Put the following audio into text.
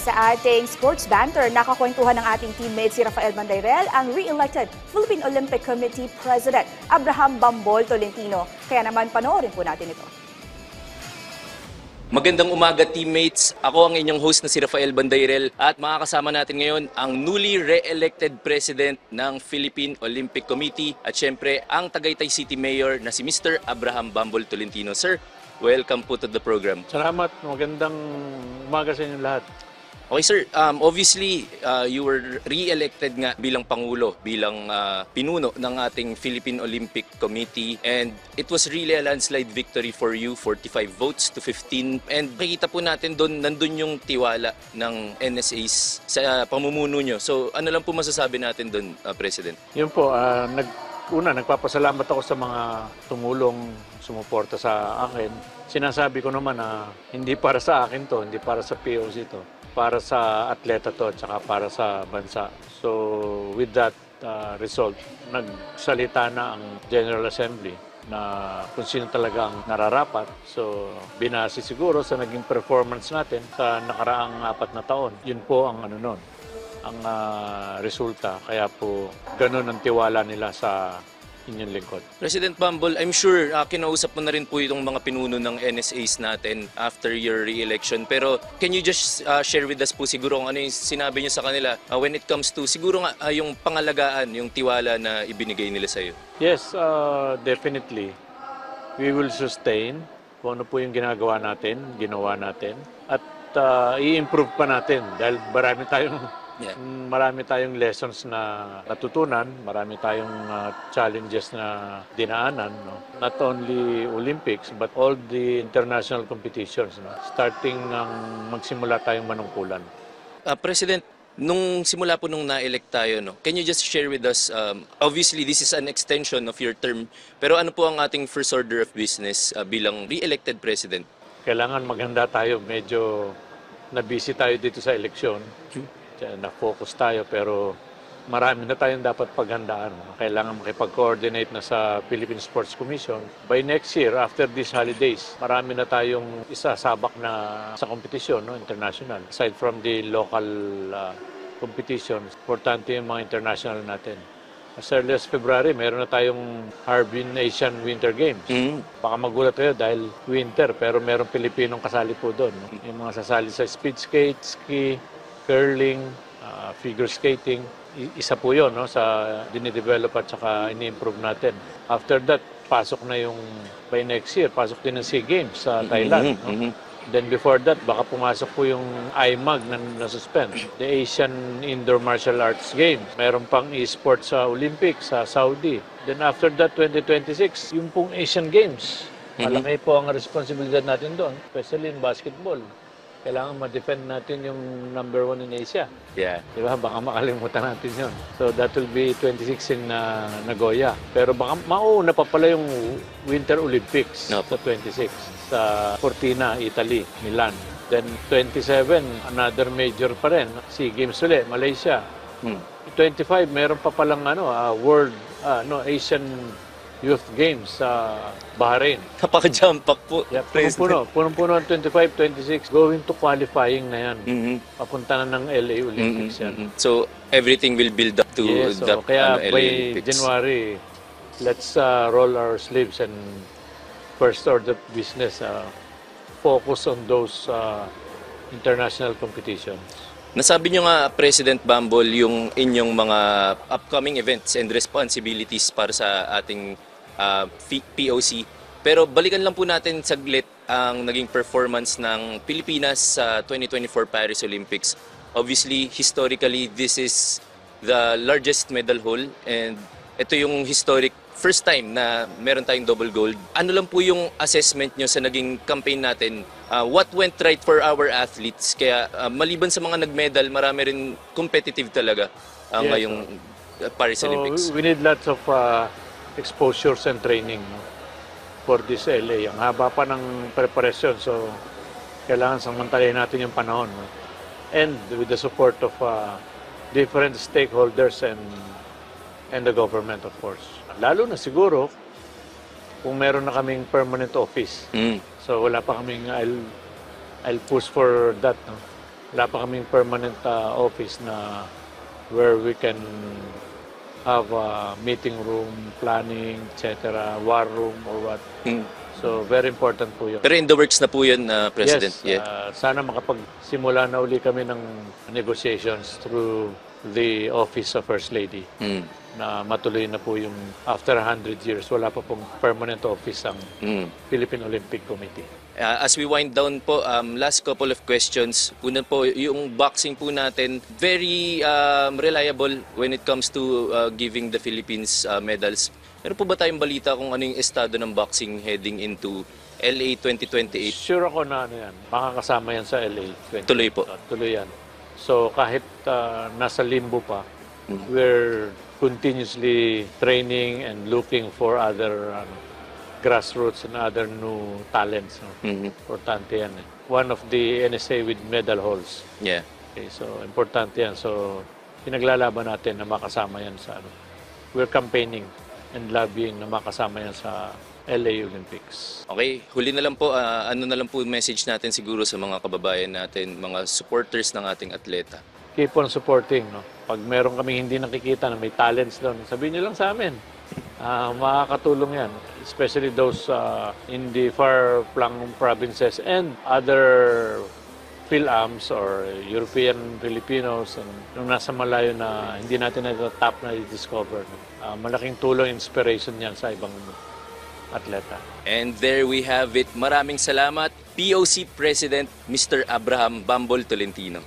Sa ating sports banter, nakakwentuhan ng ating teammate si Rafael Bandairel, ang re-elected Philippine Olympic Committee President Abraham Bambol Tolentino. Kaya naman panoorin po natin ito. Magandang umaga teammates, ako ang inyong host na si Rafael Bandairel at makakasama natin ngayon ang newly re-elected President ng Philippine Olympic Committee at syempre ang Tagaytay City Mayor na si Mr. Abraham Bambol Tolentino. Sir, welcome po to the program. Salamat, magandang umaga sa inyong lahat. Okay sir, obviously you were re-elected nga bilang Pangulo, bilang pinuno ng ating Philippine Olympic Committee and it was really a landslide victory for you, 45 votes to 15. And makikita po natin doon, nandun yung tiwala ng NSAs sa pamumuno nyo. So ano lang po masasabi natin doon, President? Yun po, nagpapasalamat ako sa mga tumulong, sumuporta sa akin. Sinasabi ko naman na hindi para sa akin to, hindi para sa POC to. Para sa atleta to at saka para sa bansa. So with that result, nagsalita na ang General Assembly na kung sino talaga ang nararapat. So binase siguro sa naging performance natin sa nakaraang 4 na taon. Yun po ang nun, ang resulta. Kaya po ganun ang tiwala nila sa inyong lingkod. President Bambol, I'm sure kinausap mo na rin po itong mga pinuno ng NSAs natin after your re-election. Pero can you just share with us po siguro kung ano yung sinabi niyo sa kanila when it comes to siguro nga yung pangalagaan, yung tiwala na ibinigay nila sa iyo? Yes, definitely. We will sustain kung ano po yung ginagawa natin, ginawa natin. At i-improve pa natin dahil marami tayong lessons na natutunan, marami tayong challenges na dinaanan, no? Not only Olympics but all the international competitions, no? Starting ng magsimula tayong manungkulan. President, nung simula po nung na-elect tayo, no, can you just share with us, obviously this is an extension of your term, pero ano po ang ating first order of business bilang re-elected President? Kailangan maghanda tayo, medyo na-busy tayo dito sa eleksyon. Na-focus tayo pero marami na tayong dapat paghandaan. Kailangan makipag-coordinate na sa Philippine Sports Commission. By next year, after these holidays, marami na tayong isasabak na sa kompetisyon, no, international. Aside from the local competitions, importante yung mga international natin. As early as February, meron na tayong Harbin Asian Winter Games. Baka magulat kayo dahil winter, pero meron Pilipinong kasali po doon. No? Yung mga sasali sa speed skate, ski, curling, figure skating, isa po yun, no, sa dinidevelop at saka ini-improve natin. After that, pasok na yung, by next year, pasok din ng SEA Games sa Thailand. No? Then before that, baka pumasok po yung IMAG na nasuspend. The Asian Indoor Martial Arts Games. Meron pang e-sports sa Olympics, sa Saudi. Then after that, 2026, yung pong Asian Games. Malaki po ang responsibilidad natin doon, especially in basketball. Kailangan ma-defend natin yung number 1 in Asia. Yeah. Di ba? Baka makalimutan natin yun. So that will be 26 in Nagoya. Pero baka mauna pa pala yung Winter Olympics sa 26 sa Cortina, Italy, Milan. Then 27, another major pa rin. SEA Games ulit, Malaysia. 25, meron pa palang Asian Youth Games sa Bahrain. Napaka-jump pack po. Yeah, punong-puno ang 25, 26, going to qualifying na yan. Papunta na ng LA Olympics yan. So, everything will build up to the kaya LA by Olympics. January, let's roll our sleeves and first order business, focus on those international competitions. Nasabi nyo nga, President Bambol, yung inyong mga upcoming events and responsibilities para sa ating POC. Pero balikan lang po natin saglit ang naging performance ng Pilipinas sa 2024 Paris Olympics. Obviously, historically, this is the largest medal haul and ito yung historic first time na meron tayong double gold. Ano lang po yung assessment nyo sa naging campaign natin? What went right for our athletes? Kaya maliban sa mga nag-medal, marami rin competitive talaga ngayong Paris Olympics. So we need lots of exposures and training for this LA. Ang haba pa ng preparation, so kailangan samantalahin natin yung panahon. No? And with the support of different stakeholders and the government, of course. Lalo na siguro kung meron na kaming permanent office. So wala pa kaming, I'll push for that. No? Wala pa kaming permanent office na where we can have a meeting room, planning, etc., war room or what. So, very important po yun. Pero in the works na po yun, President. Yes, sana makapagsimula na uli kami ng negotiations through the Office of First Lady na matuloy na po yung after 100 years, wala pa pong permanent office ang Philippine Olympic Committee. As we wind down po, last couple of questions. Una po, yung boxing po natin, very reliable when it comes to giving the Philippines medals. Meron po ba tayong balita kung ano yung estado ng boxing heading into LA 2028? Sure ako na ano yan, makakasama yan sa LA 2028. Tuloy po. Tuloy yan. So kahit nasa limbo pa, we're continuously training and looking for other grassroots and other new talents. Importante yan. One of the NSA with medal halls. Yeah. Okay, so importante yan. So pinaglalaban natin na makasama yan sa ano. We're campaigning and lobbying na makasama yan sa LA Olympics. Okay, huli na lang po, ano na lang po message natin siguro sa mga kababayan natin, mga supporters ng ating atleta. Keep on supporting. No? Pag meron kami hindi nakikita na may talents doon, sabihin nyo lang sa amin. Makakatulong yan. Especially those in the far-flung provinces and other PhilAms or European Filipinos and nung nasa malayo na hindi natin na-tap na i-discover. Malaking tulong, inspiration yan sa ibang atleta. And there we have it. Maraming salamat, POC President Mr. Abraham Bambol Tolentino.